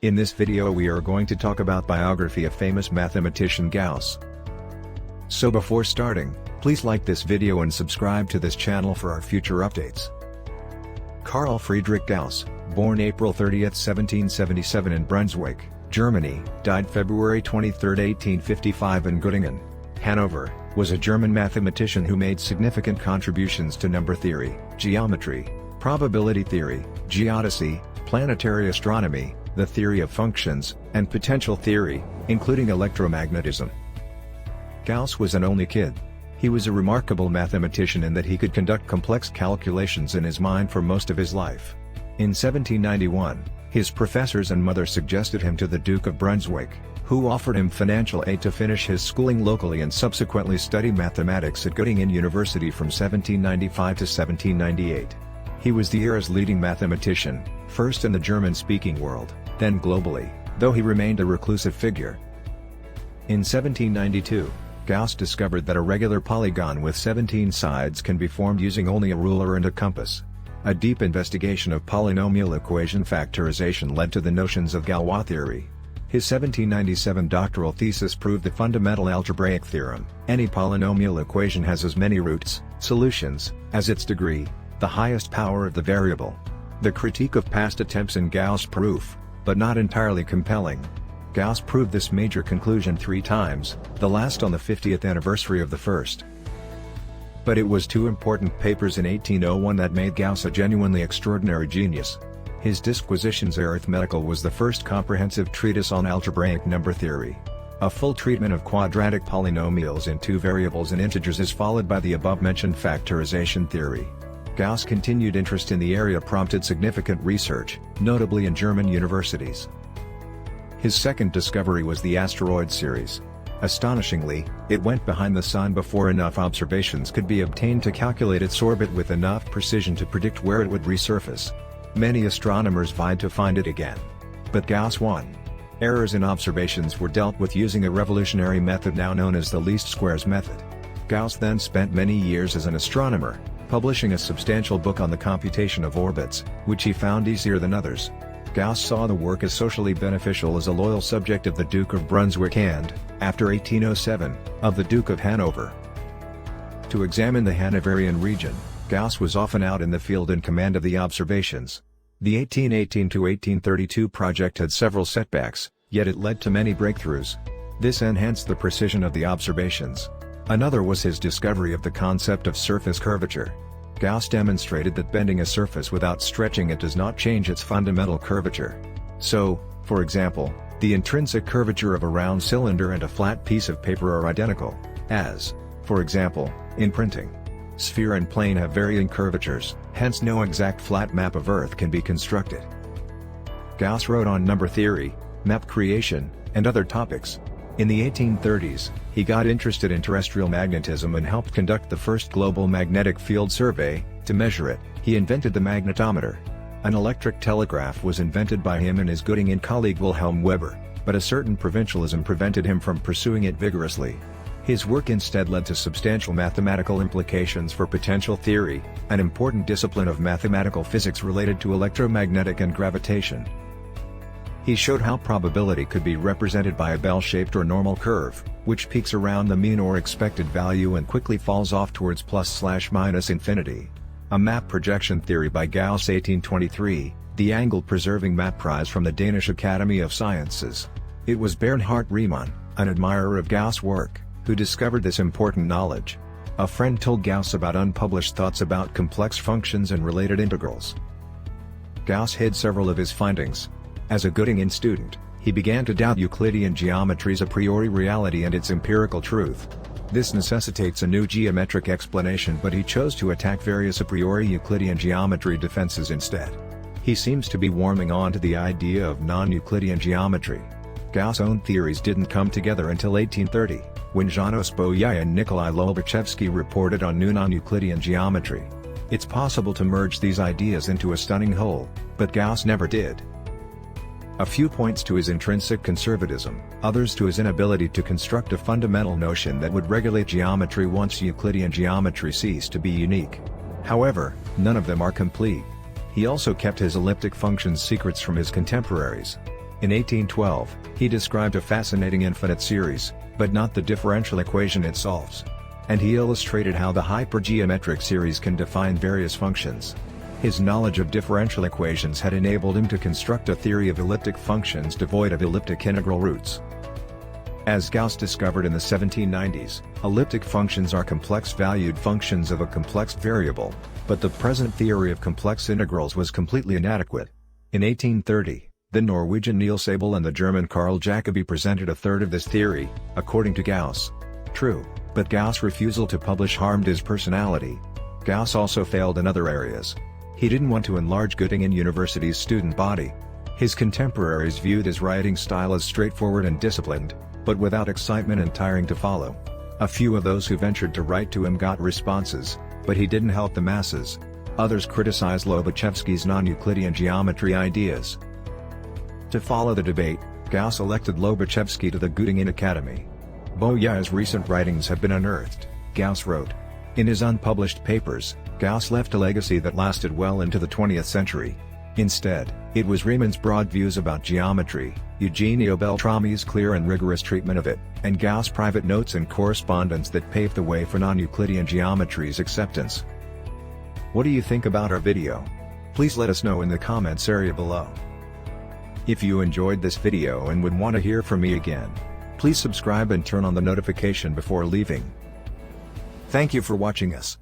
In this video we are going to talk about biography of famous mathematician Gauss. So before starting, please like this video and subscribe to this channel for our future updates. Carl Friedrich Gauss, born April 30, 1777 in Brunswick, Germany, died February 23, 1855 in Göttingen, Hanover, was a German mathematician who made significant contributions to number theory, geometry, probability theory, geodesy, planetary astronomy, the theory of functions, and potential theory, including electromagnetism. Gauss was an only kid. He was a remarkable mathematician in that he could conduct complex calculations in his mind for most of his life. In 1791, his professors and mother suggested him to the Duke of Brunswick, who offered him financial aid to finish his schooling locally and subsequently study mathematics at Göttingen University from 1795 to 1798. He was the era's leading mathematician, first in the German-speaking world, then globally, though he remained a reclusive figure. In 1792, Gauss discovered that a regular polygon with 17 sides can be formed using only a ruler and a compass. A deep investigation of polynomial equation factorization led to the notions of Galois theory. His 1797 doctoral thesis proved the fundamental algebraic theorem: any polynomial equation has as many roots, solutions, as its degree, the highest power of the variable. The critique of past attempts in Gauss' proof, but not entirely compelling. Gauss proved this major conclusion 3 times, the last on the 50th anniversary of the first. But it was 2 important papers in 1801 that made Gauss a genuinely extraordinary genius. His Disquisitions Arithmetical was the first comprehensive treatise on algebraic number theory. A full treatment of quadratic polynomials in 2 variables and integers is followed by the above-mentioned factorization theory. Gauss' continued interest in the area prompted significant research, notably in German universities. His second discovery was the asteroid series. Astonishingly, it went behind the Sun before enough observations could be obtained to calculate its orbit with enough precision to predict where it would resurface. Many astronomers vied to find it again. But Gauss won. Errors in observations were dealt with using a revolutionary method now known as the least squares method. Gauss then spent many years as an astronomer, publishing a substantial book on the computation of orbits, which he found easier than others. Gauss saw the work as socially beneficial as a loyal subject of the Duke of Brunswick and, after 1807, of the Duke of Hanover. To examine the Hanoverian region, Gauss was often out in the field in command of the observations. The 1818 to 1832 project had several setbacks, yet it led to many breakthroughs. This enhanced the precision of the observations. Another was his discovery of the concept of surface curvature. Gauss demonstrated that bending a surface without stretching it does not change its fundamental curvature. So, for example, the intrinsic curvature of a round cylinder and a flat piece of paper are identical, as, for example, in printing. Sphere and plane have varying curvatures, hence no exact flat map of Earth can be constructed. Gauss wrote on number theory, map creation, and other topics. In the 1830s, he got interested in terrestrial magnetism and helped conduct the first global magnetic field survey. To measure it, he invented the magnetometer. An electric telegraph was invented by him and his Göttingen colleague Wilhelm Weber, but a certain provincialism prevented him from pursuing it vigorously. His work instead led to substantial mathematical implications for potential theory, an important discipline of mathematical physics related to electromagnetic and gravitation. He showed how probability could be represented by a bell-shaped or normal curve, which peaks around the mean or expected value and quickly falls off towards +/- infinity. A map projection theory by Gauss 1823, the angle-preserving map prize from the Danish Academy of Sciences. It was Bernhard Riemann, an admirer of Gauss' work, who discovered this important knowledge. A friend told Gauss about unpublished thoughts about complex functions and related integrals. Gauss hid several of his findings. As a Göttingen student, he began to doubt Euclidean geometry's a priori reality and its empirical truth. This necessitates a new geometric explanation, but he chose to attack various a priori Euclidean geometry defenses instead. He seems to be warming on to the idea of non-Euclidean geometry. Gauss' own theories didn't come together until 1830, when Janos Bolyai and Nikolai Lobachevsky reported on new non-Euclidean geometry. It's possible to merge these ideas into a stunning whole, but Gauss never did. A few points to his intrinsic conservatism, others to his inability to construct a fundamental notion that would regulate geometry once Euclidean geometry ceased to be unique. However, none of them are complete. He also kept his elliptic functions secrets from his contemporaries. In 1812, he described a fascinating infinite series, but not the differential equation it solves. And he illustrated how the hypergeometric series can define various functions. His knowledge of differential equations had enabled him to construct a theory of elliptic functions devoid of elliptic integral roots. As Gauss discovered in the 1790s, elliptic functions are complex-valued functions of a complex variable, but the present theory of complex integrals was completely inadequate. In 1830, the Norwegian Niels Abel and the German Carl Jacobi presented a third of this theory, according to Gauss. True, but Gauss' refusal to publish harmed his personality. Gauss also failed in other areas. He didn't want to enlarge Göttingen University's student body. His contemporaries viewed his writing style as straightforward and disciplined, but without excitement and tiring to follow. A few of those who ventured to write to him got responses, but he didn't help the masses. Others criticized Lobachevsky's non-Euclidean geometry ideas. To follow the debate, Gauss elected Lobachevsky to the Göttingen Academy. Boya's recent writings have been unearthed, Gauss wrote. In his unpublished papers, Gauss left a legacy that lasted well into the 20th century. Instead, it was Riemann's broad views about geometry, Eugenio Beltrami's clear and rigorous treatment of it, and Gauss' private notes and correspondence that paved the way for non-Euclidean geometry's acceptance. What do you think about our video? Please let us know in the comments area below. If you enjoyed this video and would want to hear from me again, please subscribe and turn on the notification before leaving. Thank you for watching us.